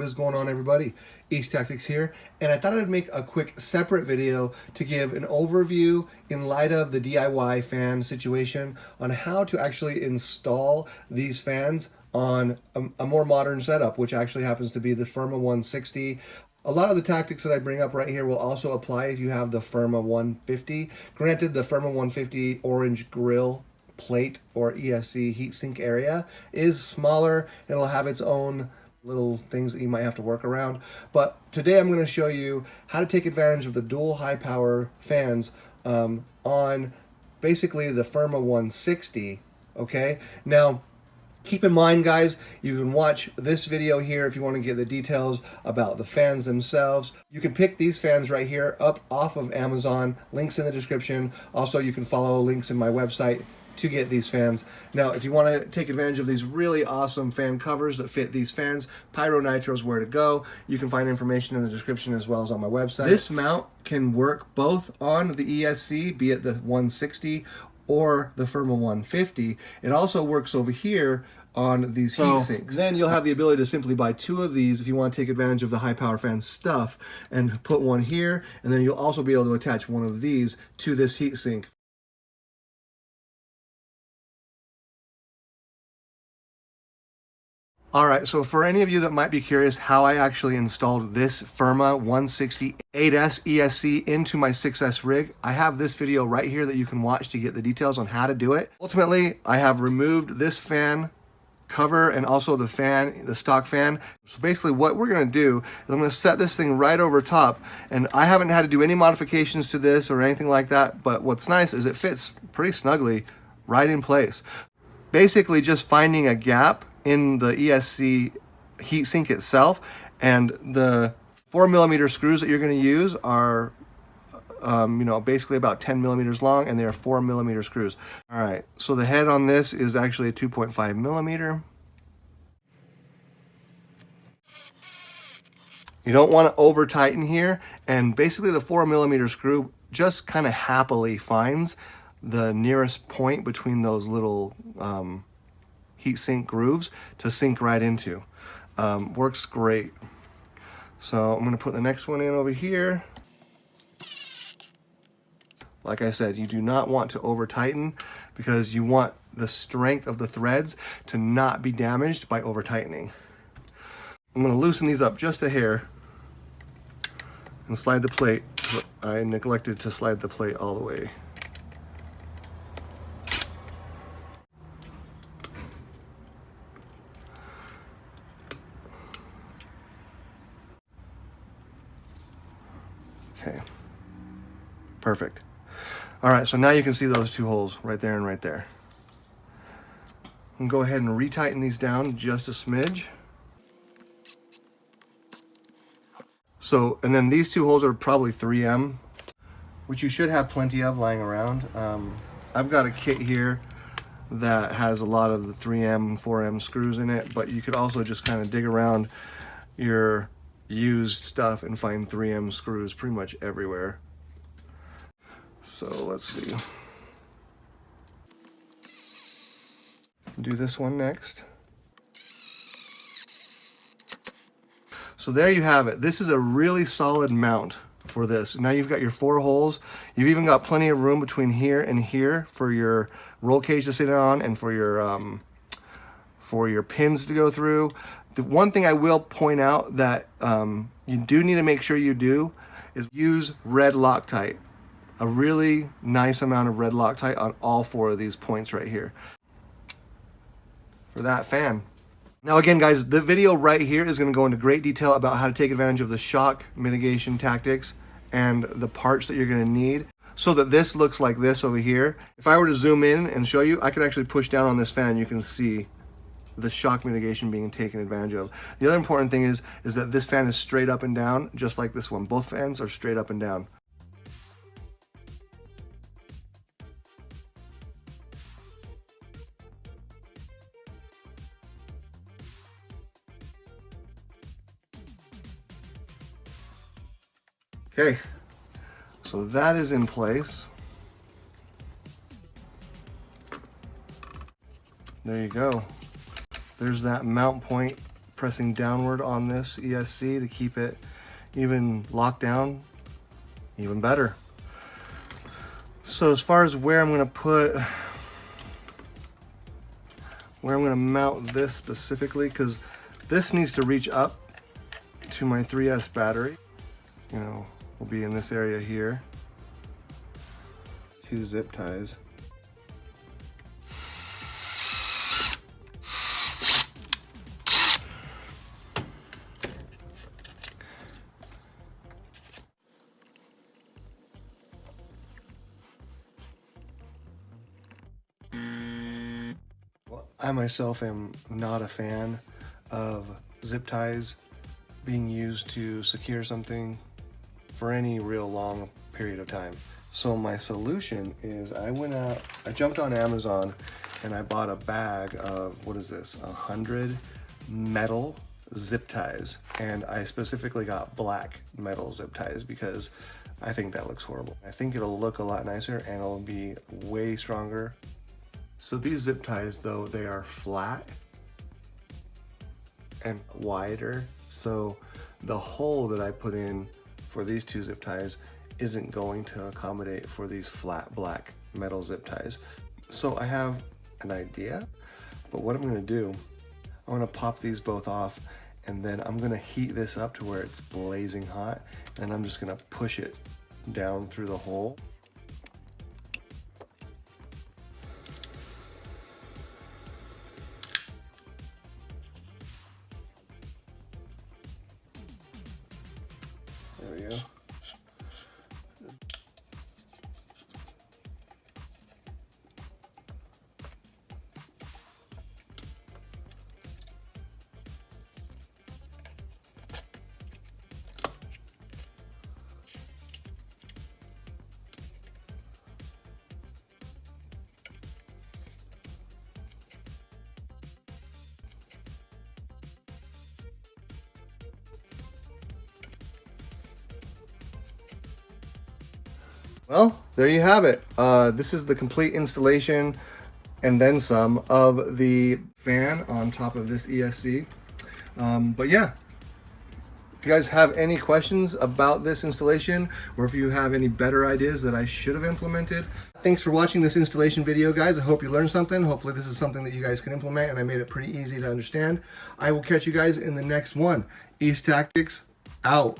is going on, everybody? East Tactics here, and I thought I'd make a quick separate video to give an overview in light of the DIY fan situation on how to actually install these fans on a more modern setup, which actually happens to be the Firma 160. A lot of the tactics that I bring up right here will also apply if you have the Firma 150. Granted, the Firma 150 orange grill plate or ESC heatsink area is smaller. It'll have its own little things that you might have to work around. But today I'm going to show you how to take advantage of the dual high power fans on basically the Firma 160. Okay, now keep in mind, guys, you can watch this video here if you want to get the details about the fans themselves. You can pick these fans right here up off of Amazon, links in the description. Also, you can follow links in my website to get these fans. Now, if you want to take advantage of these really awesome fan covers that fit these fans, Pyro Nitro is where to go. You can find information in the description as well as on my website. This mount can work both on the ESC, be it the 160 or the Firma 150. It also works over here on these heat sinks. Then you'll have the ability to simply buy two of these if you want to take advantage of the high power fan stuff and put one here, and then you'll also be able to attach one of these to this heat sink. Alright, so for any of you that might be curious how I actually installed this Firma 160 8S ESC into my 6S rig, I have this video right here that you can watch to get the details on how to do it. Ultimately, I have removed this fan cover and also the fan, the stock fan. So basically what we're going to do is I'm going to set this thing right over top, and I haven't had to do any modifications to this or anything like that, but what's nice is it fits pretty snugly right in place. Basically just finding a gap in the ESC heatsink itself, and the 4mm screws that you're going to use are basically about 10 millimeters long, and they are 4mm screws. All right, so the head on this is actually a 2.5 millimeter. You don't want to over tighten here, and basically the 4mm screw just kind of happily finds the nearest point between those little heatsink grooves to sink right into. Works great. So I'm going to put the next one in over here. Like I said, you do not want to over tighten because you want the strength of the threads to not be damaged by over tightening. I'm going to loosen these up just a hair and slide the plate. I neglected to slide the plate all the way. Okay, perfect. All right, so now you can see those two holes right there and right there. I'm gonna go ahead and retighten these down just a smidge. So, and then these two holes are probably 3M, which you should have plenty of lying around. I've got a kit here that has a lot of the 3M, 4M screws in it, but you could also just kind of dig around your used stuff and find 3M screws pretty much everywhere. So let's see. Do this one next. So there you have it. This is a really solid mount for this. Now you've got your 4 holes. You've even got plenty of room between here and here for your roll cage to sit on and for your pins to go through. The one thing I will point out that you do need to make sure you do is use red Loctite. A really nice amount of red Loctite on all 4 of these points right here for that fan. Now again, guys, the video right here is going to go into great detail about how to take advantage of the shock mitigation tactics and the parts that you're going to need so that this looks like this over here. If I were to zoom in and show you, I could actually push down on this fan. You can see the shock mitigation being taken advantage of. The other important thing is that this fan is straight up and down, just like this one. Both fans are straight up and down. Okay, so that is in place. There you go. There's that mount point pressing downward on this ESC to keep it even locked down, even better. So as far as where I'm going to mount this specifically, because this needs to reach up to my 3S battery, you know, will be in this area here. 2 zip ties. Well, I myself am not a fan of zip ties being used to secure something for any real long period of time. So my solution is I jumped on Amazon and I bought a bag of, what is this, 100 metal zip ties. And I specifically got black metal zip ties because I think that looks horrible. I think it'll look a lot nicer and it'll be way stronger. So these zip ties though, they are flat and wider. So the hole that I put in for these 2 zip ties isn't going to accommodate for these flat black metal zip ties. So I have an idea, but what I'm gonna do, I'm gonna pop these both off and then I'm gonna heat this up to where it's blazing hot and I'm just gonna push it down through the hole. There we go. Well, there you have it. This is the complete installation and then some of the fan on top of this ESC. But yeah, if you guys have any questions about this installation or if you have any better ideas that I should have implemented, thanks for watching this installation video, guys. I hope you learned something. Hopefully this is something that you guys can implement and I made it pretty easy to understand. I will catch you guys in the next one. East Tactics out.